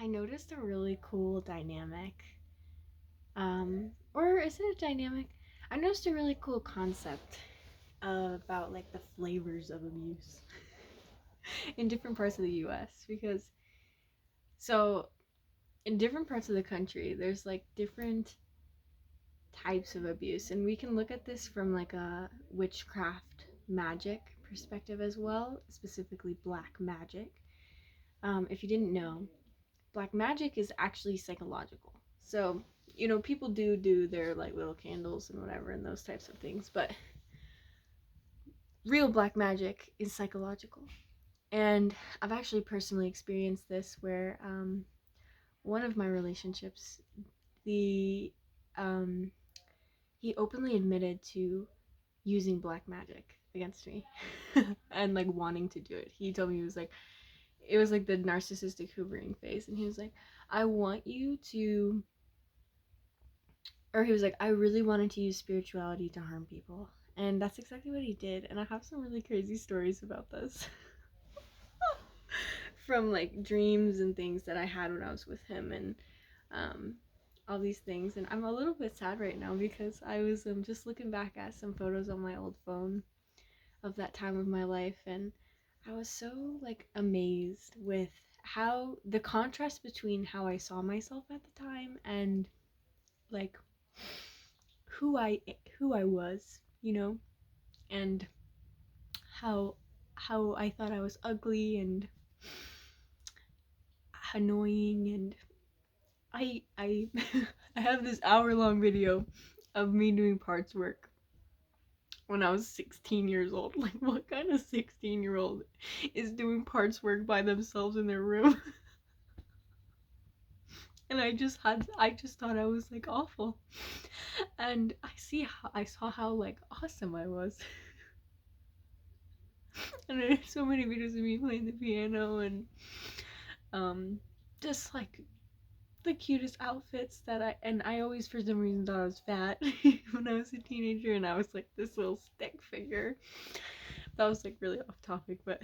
I noticed a really cool dynamic. Or is it a dynamic? I noticed a really cool concept about like the flavors of abuse in different parts of the US because so in different parts of the country there's like different types of abuse, and we can look at this from like a witchcraft magic perspective as well, specifically black magic. If you didn't know, black magic is actually psychological. So, people do their like little candles and whatever and those types of things, but real black magic is psychological. And I've actually personally experienced this where one of my relationships, the um, he openly admitted to using black magic against me and like wanting to do it. He told me it was like the narcissistic hoovering phase, and he was like, I want you to, or he was like, I really wanted to use spirituality to harm people. And that's exactly what he did. And I have some really crazy stories about this from like dreams and things that I had when I was with him, and um, all these things. And I'm a little bit sad right now because I was just looking back at some photos on my old phone of that time of my life, and I was so like amazed with how the contrast between how I saw myself at the time and like who I who I was, and how I thought I was ugly and annoying, and I I have this hour-long video of me doing parts work when I was 16 years old. Like, what kind of 16-year-old is doing parts work by themselves in their room? And I just thought I was like awful. And I saw how like awesome I was. And there's so many videos of me playing the piano and just like the cutest outfits I always for some reason thought I was fat when I was a teenager, and I was like this little stick figure. That was like really off topic, but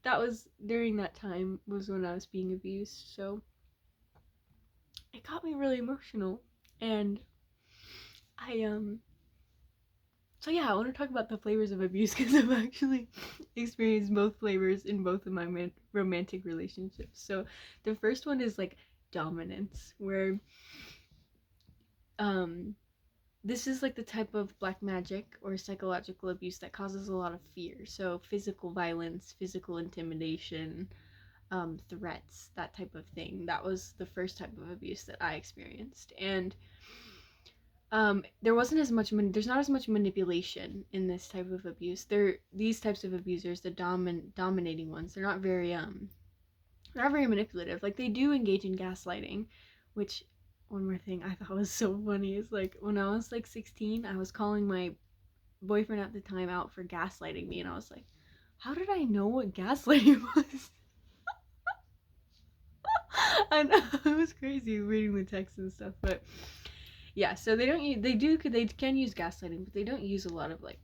that was during that time was when I was being abused, so it got me really emotional. And I so yeah, I want to talk about the flavors of abuse because I've actually experienced both flavors in both of my romantic relationships. So the first one is like dominance, where um this is like the type of black magic or psychological abuse that causes a lot of fear. So physical violence, physical intimidation, threats, that type of thing. That was the first type of abuse that I experienced. And there's not as much manipulation in this type of abuse. These types of abusers, the dominating ones, they're not very manipulative. Like, they do engage in gaslighting, which, one more thing I thought was so funny is like when I was like 16, I was calling my boyfriend at the time out for gaslighting me, and I was like, how did I know what gaslighting was? I know, it was crazy reading the text and stuff, but yeah, so they don't use, they can use gaslighting, but they don't use a lot of like,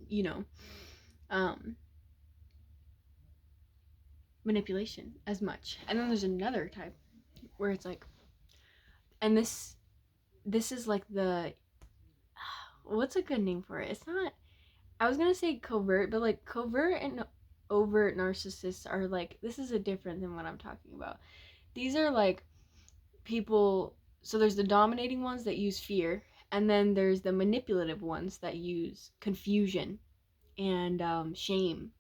you know, um, manipulation as much. And then there's another type where it's like, and this is like the, what's a good name for it? It's not, I was gonna say covert, but like covert and overt narcissists are like, this is a different than what I'm talking about. These are like people, so there's the dominating ones that use fear, and then there's the manipulative ones that use confusion and shame.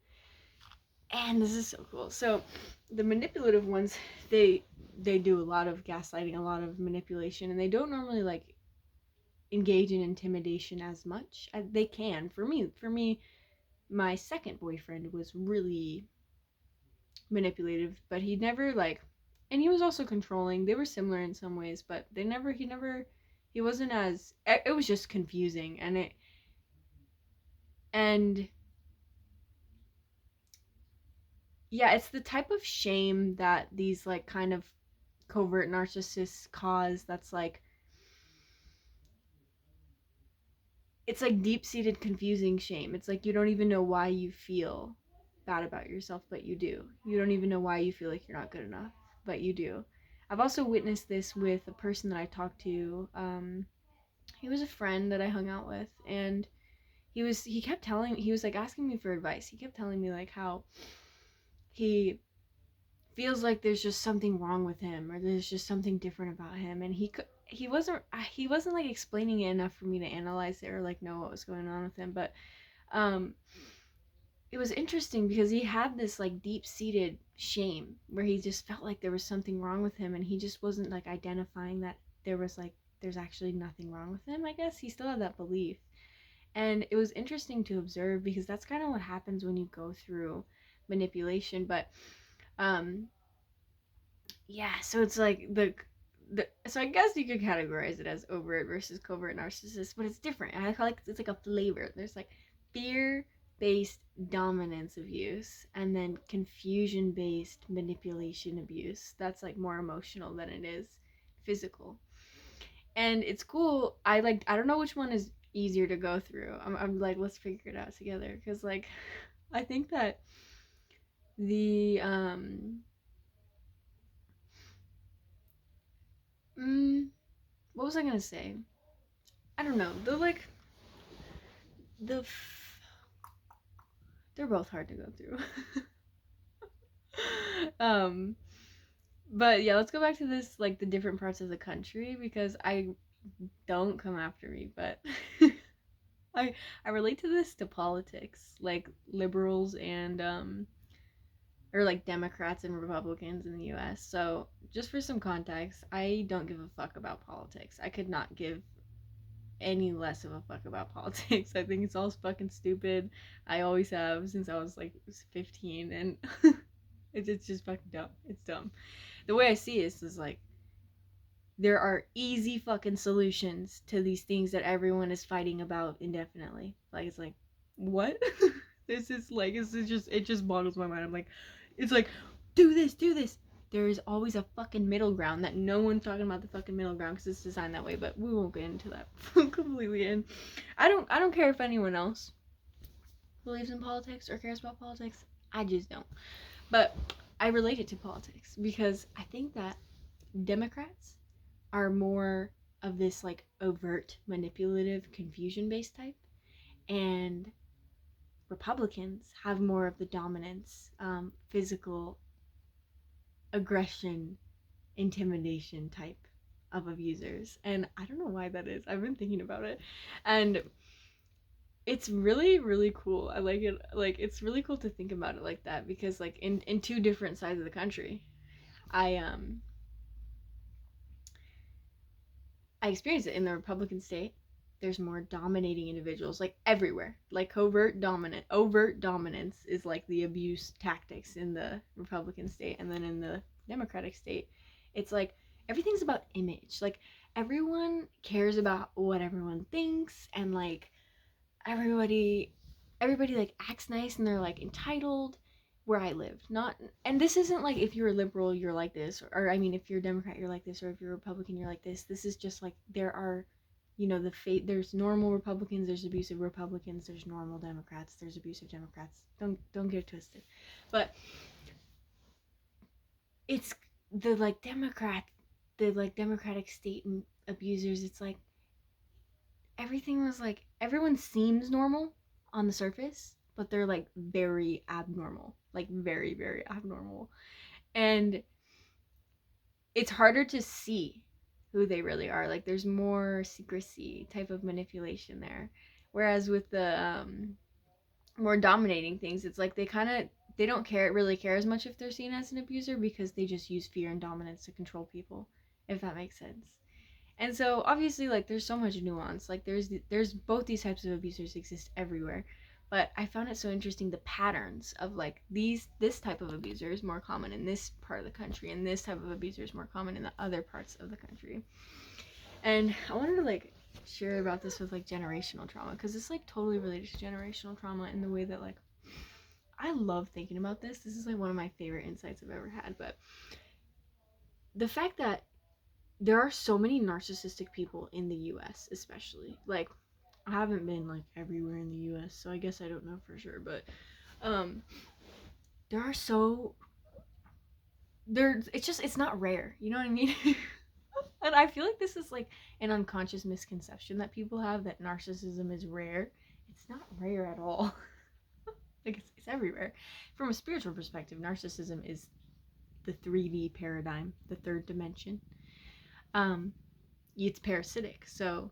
And this is so cool. So the manipulative ones, they do a lot of gaslighting, a lot of manipulation, and they don't normally like engage in intimidation as much. They can. For me, my second boyfriend was really manipulative, but he never like, and he was also controlling. They were similar in some ways, but he wasn't as, it was just confusing, and yeah, it's the type of shame that these like kind of covert narcissists cause, that's like, it's like deep-seated confusing shame. It's like you don't even know why you feel bad about yourself, but you do. You don't even know why you feel like you're not good enough, but you do. I've also witnessed this with a person that I talked to. He was a friend that I hung out with, and he kept telling, he was like asking me for advice. He kept telling me like how he feels like there's just something wrong with him, or there's just something different about him, and he wasn't like explaining it enough for me to analyze it or like know what was going on with him. But um it was interesting because he had this like deep-seated shame where he just felt like there was something wrong with him, and he just wasn't like identifying that there's actually nothing wrong with him. I guess he still had that belief. And it was interesting to observe because that's kind of what happens when you go through manipulation. But um yeah, so it's like so I guess you could categorize it as overt versus covert narcissist, but it's different. I feel like it's like a flavor. There's like fear-based dominance abuse, and then confusion-based manipulation abuse. That's like more emotional than it is physical. And it's cool. I don't know which one is easier to go through. I'm like, let's figure it out together, because like I think that the what was I gonna say? I don't know. The they're both hard to go through. um, but yeah, let's go back to this, like the different parts of the country, because I don't come after me, but I relate to this to politics, like liberals and or like Democrats and Republicans in the US. So, just for some context, I don't give a fuck about politics. I could not give any less of a fuck about politics. I think it's all fucking stupid. I always have since I was like 15, and it's just fucking dumb. It's dumb. The way I see it is like there are easy fucking solutions to these things that everyone is fighting about indefinitely. Like it's like what? This is like it just boggles my mind. I'm like, it's like do this. There is always a fucking middle ground that no one's talking about, the fucking middle ground, because it's designed that way, but we won't get into that completely. And I don't care if anyone else believes in politics or cares about politics. I just don't. But I relate it to politics because I think that Democrats are more of this like overt, manipulative, confusion based type, and Republicans have more of the dominance, physical aggression, intimidation type of abusers. And I don't know why that is. I've been thinking about it. And it's really, really cool. I like it. Like, it's really cool to think about it like that because, like, in two different sides of the country, I experienced it in the Republican state. There's more dominating individuals, like everywhere. Like overt dominance is like the abuse tactics in the Republican state, and then in the Democratic state, it's like everything's about image. Like everyone cares about what everyone thinks, and like everybody like acts nice and they're like entitled. Where I live, not, and this isn't like if you're a liberal you're like this, or I mean if you're a Democrat you're like this, or if you're a Republican you're like this is just like there are, you know, there's normal Republicans, there's abusive Republicans, there's normal Democrats, there's abusive Democrats. Don't get it twisted. But it's the like Democratic state abusers. It's like everything was like everyone seems normal on the surface, but they're like very abnormal, like very, very abnormal. And it's harder to see who they really are. Like there's more secrecy type of manipulation there. Whereas with the more dominating things, it's like they don't really care as much if they're seen as an abuser because they just use fear and dominance to control people, if that makes sense. And so obviously like there's so much nuance. Like there's both these types of abusers exist everywhere. But I found it so interesting the patterns of like this type of abuser is more common in this part of the country, and this type of abuser is more common in the other parts of the country. And I wanted to like share about this with like generational trauma, because it's like totally related to generational trauma in the way that like I love thinking about this. This is like one of my favorite insights I've ever had. But the fact that there are so many narcissistic people in the US, especially. Like, I haven't been like everywhere in the US, so I guess I don't know for sure, but there are so it's not rare, you know what I mean? And I feel like this is like an unconscious misconception that people have, that narcissism is rare. It's not rare at all. Like it's everywhere. From a spiritual perspective, narcissism is the 3D paradigm, the third dimension. It's parasitic. So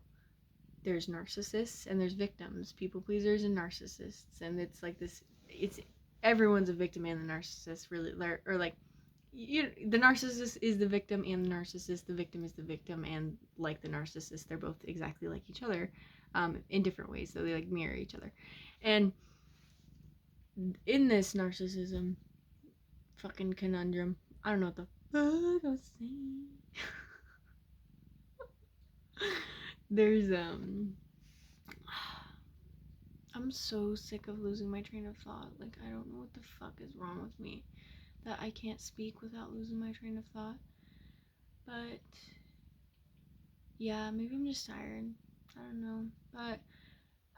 there's narcissists and there's victims, people pleasers and narcissists, and it's like this. It's everyone's a victim and the narcissist, really, or like the narcissist is the victim and the narcissist. The victim is the victim, and like the narcissist, they're both exactly like each other, in different ways. So they like mirror each other, and in this narcissism fucking conundrum, I don't know what the fuck I was saying. There's I'm so sick of losing my train of thought. Like, I don't know what the fuck is wrong with me, that I can't speak without losing my train of thought. But yeah, maybe I'm just tired. I don't know. But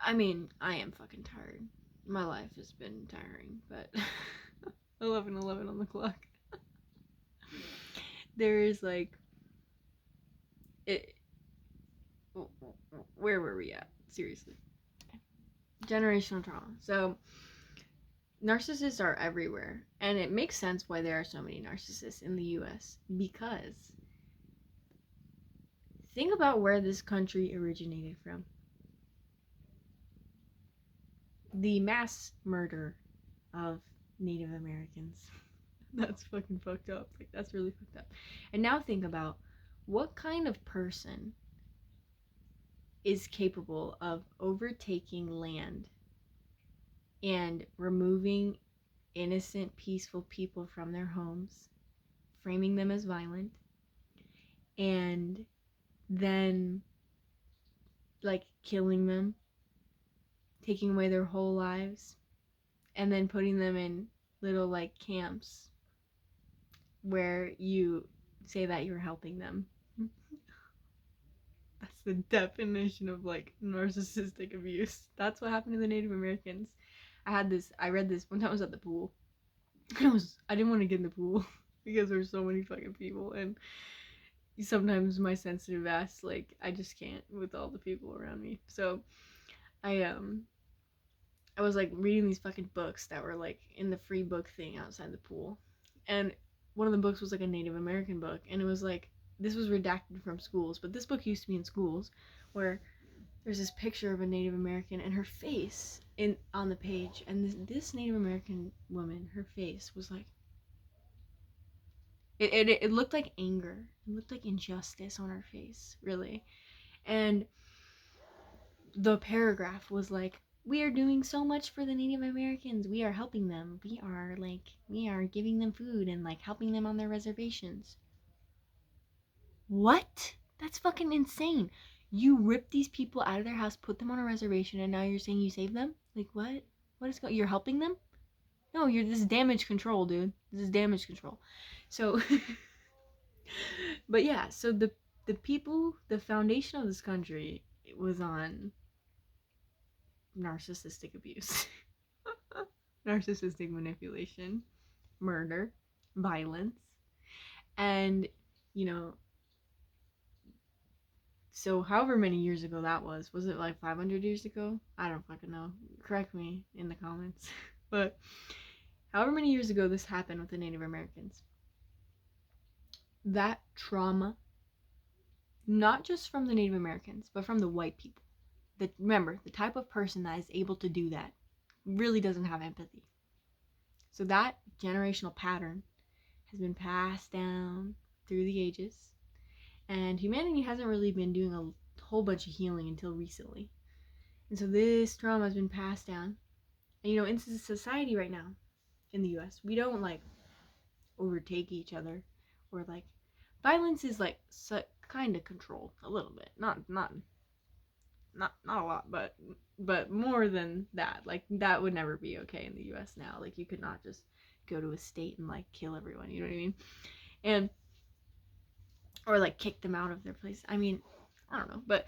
I mean, I am fucking tired. My life has been tiring, but 11:11 on the clock. There is like it. Where were we at? Seriously. Generational trauma. So narcissists are everywhere, and it makes sense why there are so many narcissists in the US, because think about where this country originated from. The mass murder of Native Americans. That's fucking fucked up. Like, that's really fucked up. And now think about what kind of person is capable of overtaking land and removing innocent, peaceful people from their homes, framing them as violent, and then like killing them, taking away their whole lives, and then putting them in little like camps where you say that you're helping them. That's the definition of like narcissistic abuse. That's what happened to the Native Americans. I read this one time. I was at the pool. I didn't want to get in the pool because there's so many fucking people, and sometimes my sensitive ass, like, I just can't with all the people around me. So I was like reading these fucking books that were like in the free book thing outside the pool, and one of the books was like a Native American book, and it was like, this was redacted from schools, but this book used to be in schools, where there's this picture of a Native American and her face on the page, and this Native American woman, her face was like, it looked like anger, it looked like injustice on her face, really. And the paragraph was like, we are doing so much for the Native Americans, we are helping them, we are giving them food and like helping them on their reservations. What? That's fucking insane. You ripped these people out of their house, put them on a reservation, and now you're saying you saved them? Like, what? What is going? You're helping them? No, this is damage control, dude. This is damage control. So, but yeah, so the people, the foundation of this country, it was on narcissistic abuse, narcissistic manipulation, murder, violence, and, you know, so however many years ago that was it like 500 years ago? I don't fucking know. Correct me in the comments. But however many years ago this happened with the Native Americans, that trauma, not just from the Native Americans, but from the white people. Remember, the type of person that is able to do that really doesn't have empathy. So that generational pattern has been passed down through the ages. And humanity hasn't really been doing a whole bunch of healing until recently. And so this trauma has been passed down. And, you know, in society right now, in the US, we don't, like, overtake each other. Or, like, violence is, like, kind of controlled a little bit. Not a lot, but more than that. Like, that would never be okay in the US now. Like, you could not just go to a state and, like, kill everyone. You know what I mean? And or like kick them out of their place. I mean, I don't know, but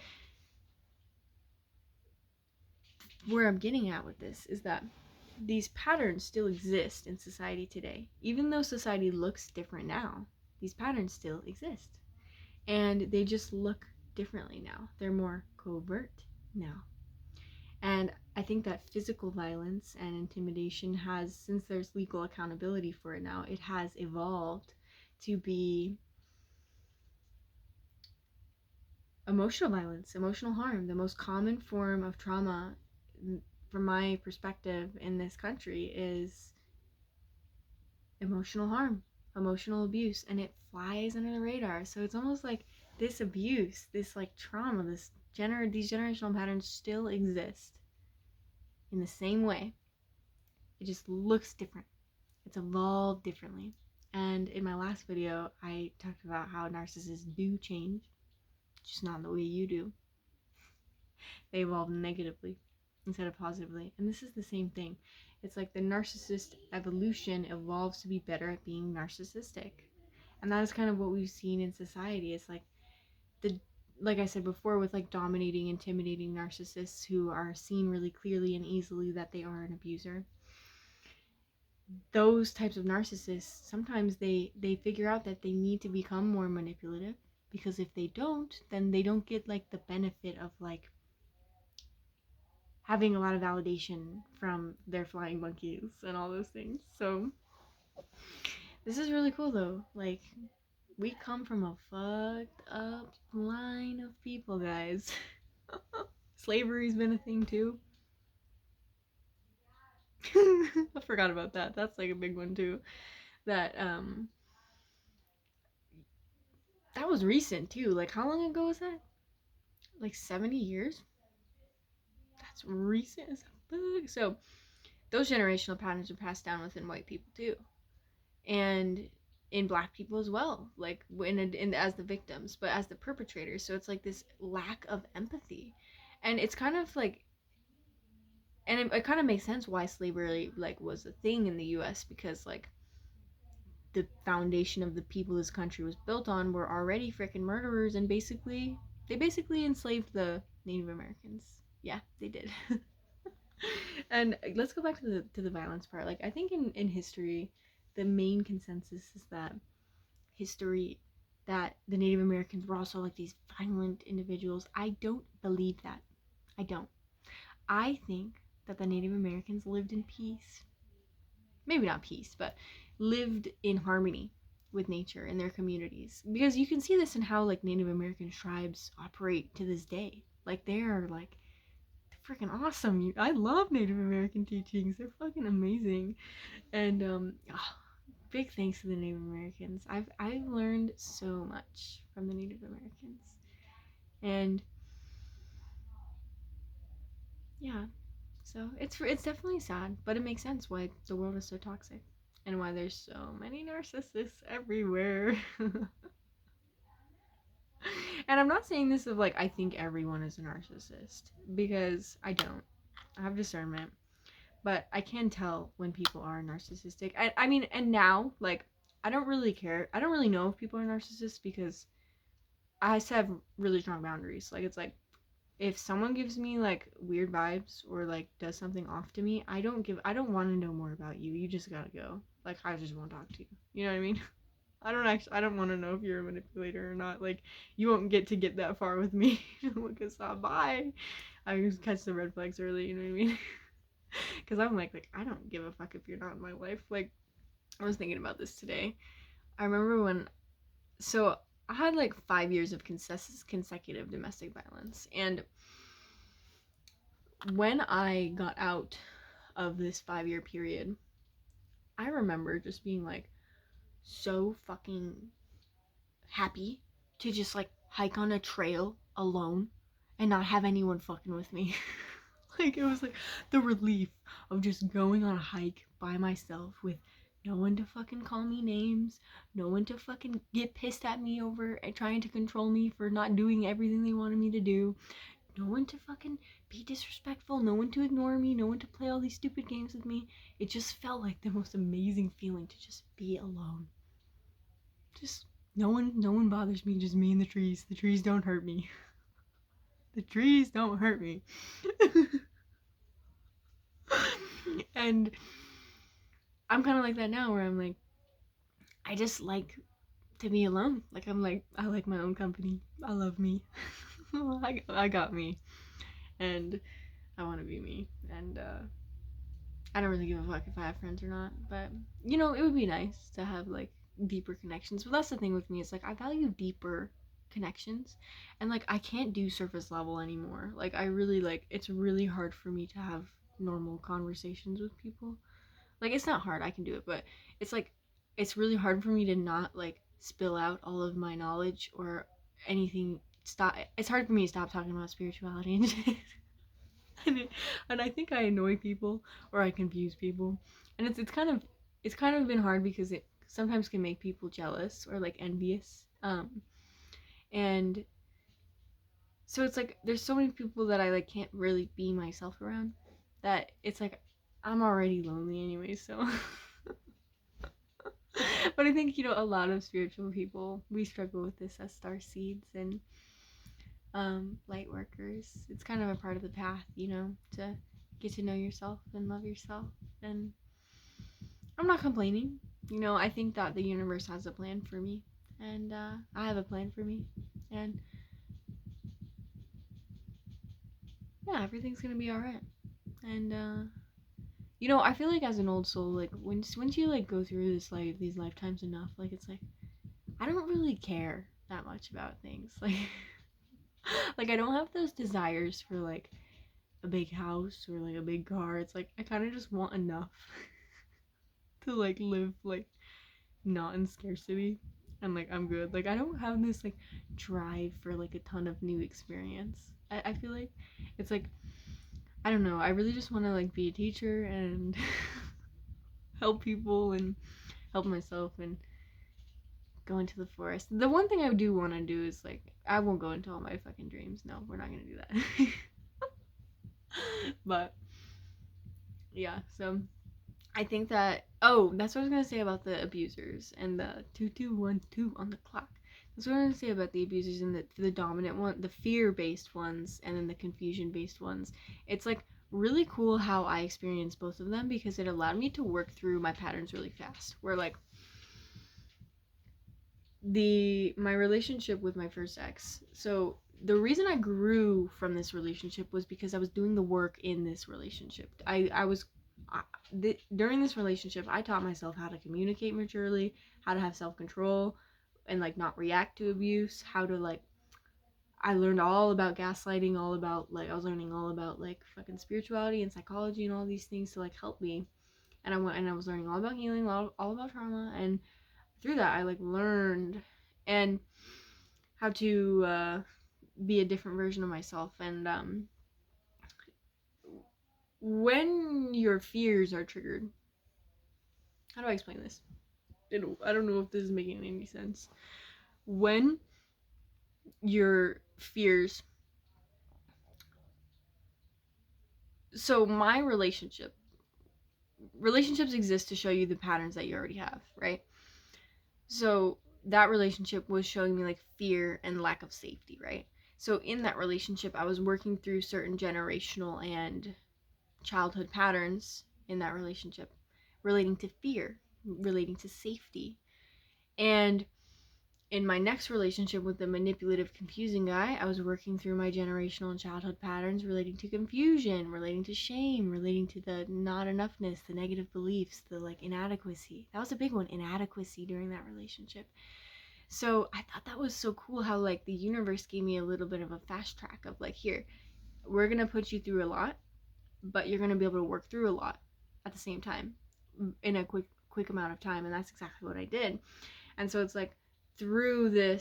where I'm getting at with this is that these patterns still exist in society today. Even though society looks different now, these patterns still exist. And they just look differently now. They're more covert now. And I think that physical violence and intimidation has, since there's legal accountability for it now, it has evolved to be emotional violence, emotional harm. The most common form of trauma, from my perspective in this country, is emotional harm, emotional abuse, and it flies under the radar. So it's almost like this abuse, this like trauma, these generational patterns still exist in the same way. It just looks different. It's evolved differently. And in my last video, I talked about how narcissists do change, just not the way you do. They evolve negatively instead of positively. And this is the same thing. It's like the narcissist evolution evolves to be better at being narcissistic. And that is kind of what we've seen in society. It's like like I said before, with like dominating, intimidating narcissists who are seen really clearly and easily that they are an abuser. Those types of narcissists, sometimes they figure out that they need to become more manipulative, because if they don't, then they don't get like the benefit of like having a lot of validation from their flying monkeys and all those things. So this is really cool though. Like, we come from a fucked up line of people, guys. Slavery's been a thing too. I forgot about that. That's like a big one too. That was recent too. Like, how long ago was that? Like 70 years? That's recent as fuck. So those generational patterns are passed down within white people too, and in black people as well, like as the victims, but as the perpetrators. So it's like this lack of empathy, and it's kind of like, and it kind of makes sense why slavery like was a thing in the U.S., because like the foundation of the people this country was built on were already freaking murderers, and they basically enslaved the Native Americans. Yeah, they did. And let's go back to the violence part. Like, I think in history, the main consensus is that the Native Americans were also like these violent individuals. I don't believe that. I don't. I think that the Native Americans lived in peace. Maybe not peace, but lived in harmony with nature in their communities. Because you can see this in how like Native American tribes operate to this day. Like, they are like freaking awesome. I love Native American teachings. They're fucking amazing. And big thanks to the Native Americans. I've learned so much from the Native Americans. And yeah, so it's definitely sad, but it makes sense why the world is so toxic and why there's so many narcissists everywhere. And I'm not saying this of like I think everyone is a narcissist, because I don't. I have discernment, but I can tell when people are narcissistic. I mean, and now, like, I don't really care. I don't really know if people are narcissists, because I have really strong boundaries. Like, it's like, if someone gives me like weird vibes or like does something off to me, I don't want to know more about you. You just gotta go. Like, I just won't talk to you. You know what I mean? I don't want to know if you're a manipulator or not. Like, you won't get that far with me. Because bye. I just catch the red flags early. You know what I mean? Because I'm like I don't give a fuck if you're not in my life. Like, I was thinking about this today. I remember so I had like 5 years of consecutive domestic violence, and when I got out of this 5-year period, I remember just being like so fucking happy to just like hike on a trail alone and not have anyone fucking with me. Like, it was like the relief of just going on a hike by myself with no one to fucking call me names, no one to fucking get pissed at me over and trying to control me for not doing everything they wanted me to do, no one to fucking be disrespectful, no one to ignore me, no one to play all these stupid games with me. It just felt like the most amazing feeling to just be alone. Just no one bothers me, just me and the trees. The trees don't hurt me. The trees don't hurt me. And I'm kind of like that now, where I'm like, I just like to be alone. Like, I'm like, I like my own company. I love me. I got me. And I want to be me. And I don't really give a fuck if I have friends or not. But, you know, it would be nice to have, like, deeper connections. But that's the thing with me. It's like, I value deeper connections. And, like, I can't do surface level anymore. Like, I really, like, it's really hard for me to have normal conversations with people. Like, it's not hard. I can do it. But it's, like, it's really hard for me to not, like, spill out all of my knowledge or anything. It's hard for me to stop talking about spirituality and shit. And I think I annoy people or I confuse people, and it's kind of been hard because it sometimes can make people jealous or like envious, and so it's like there's so many people that I like can't really be myself around, that it's like I'm already lonely anyway, so. But I think, you know, a lot of spiritual people, we struggle with this as star seeds and light workers. It's kind of a part of the path, you know, to get to know yourself and love yourself. And I'm not complaining. You know, I think that the universe has a plan for me, and I have a plan for me, and yeah, everything's gonna be all right. And you know, I feel like as an old soul, like once you like go through this life, these lifetimes enough, like it's like I don't really care that much about things, like. Like I don't have those desires for like a big house or like a big car. It's like I kind of just want enough to like live like not in scarcity, and like I'm good. Like I don't have this like drive for like a ton of new experience. I feel like it's like I don't know. I really just want to like be a teacher and help people and help myself and go into the forest. The one thing I do want to do is like I won't go into all my fucking dreams. No, we're not gonna do that. But yeah, so I think that, oh, that's what I was gonna say about the abusers and the 2212 on the clock. That's what I was gonna say about the abusers and the dominant one, the fear-based ones, and then the confusion-based ones. It's like really cool how I experienced both of them because it allowed me to work through my patterns really fast. Where like my relationship with my first ex. So the reason I grew from this relationship was because I was doing the work in this relationship. During this relationship, I taught myself how to communicate maturely, how to have self-control, and like not react to abuse, how to like I learned all about gaslighting, all about like I was learning all about like fucking spirituality and psychology and all these things to like help me. And I was learning all about healing, all about trauma, and through that I like learned and how to be a different version of myself. And when your fears are triggered, how do I explain this? I don't know if this is making any sense. When your fears, so my relationships exist to show you the patterns that you already have, right? So that relationship was showing me like fear and lack of safety, right? So in that relationship, I was working through certain generational and childhood patterns in that relationship relating to fear, relating to safety. And in my next relationship with the manipulative, confusing guy, I was working through my generational and childhood patterns relating to confusion, relating to shame, relating to the not enoughness, the negative beliefs, the like inadequacy. That was a big one, inadequacy during that relationship. So I thought that was so cool how like the universe gave me a little bit of a fast track of like, here, we're gonna put you through a lot, but you're gonna be able to work through a lot at the same time in a quick amount of time. And that's exactly what I did. And so it's like through the,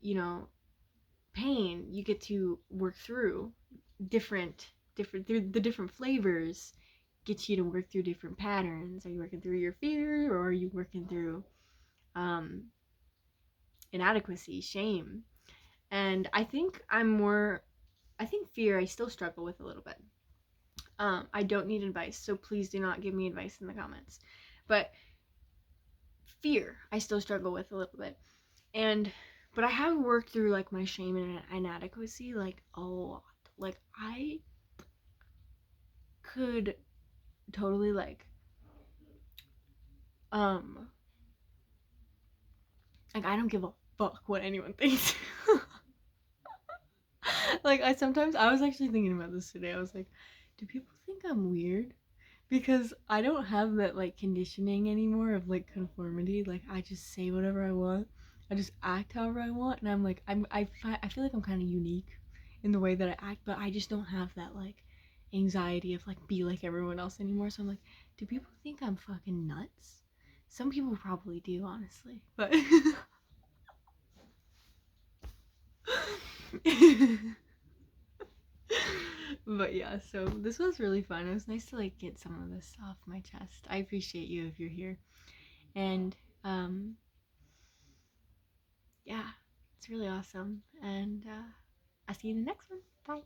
you know, pain, you get to work through different through the different flavors, get you to work through different patterns. Are you working through your fear, or are you working through um inadequacy, shame? And I think fear I still struggle with a little bit. I don't need advice, so please do not give me advice in the comments. But fear I still struggle with a little bit. But I have worked through like my shame and inadequacy like a lot. Like I could totally like I don't give a fuck what anyone thinks. Like I was actually thinking about this today. I was like, do people think I'm weird? Because I don't have that like conditioning anymore of like conformity. Like I just say whatever I want. I just act however I want, and I'm like I feel like I'm kind of unique in the way that I act, but I just don't have that like anxiety of like be like everyone else anymore. So I'm like, do people think I'm fucking nuts? Some people probably do, honestly, but but yeah, so this was really fun. It was nice to like get some of this off my chest. I appreciate you if you're here. And yeah, it's really awesome. And I'll see you in the next one. Bye.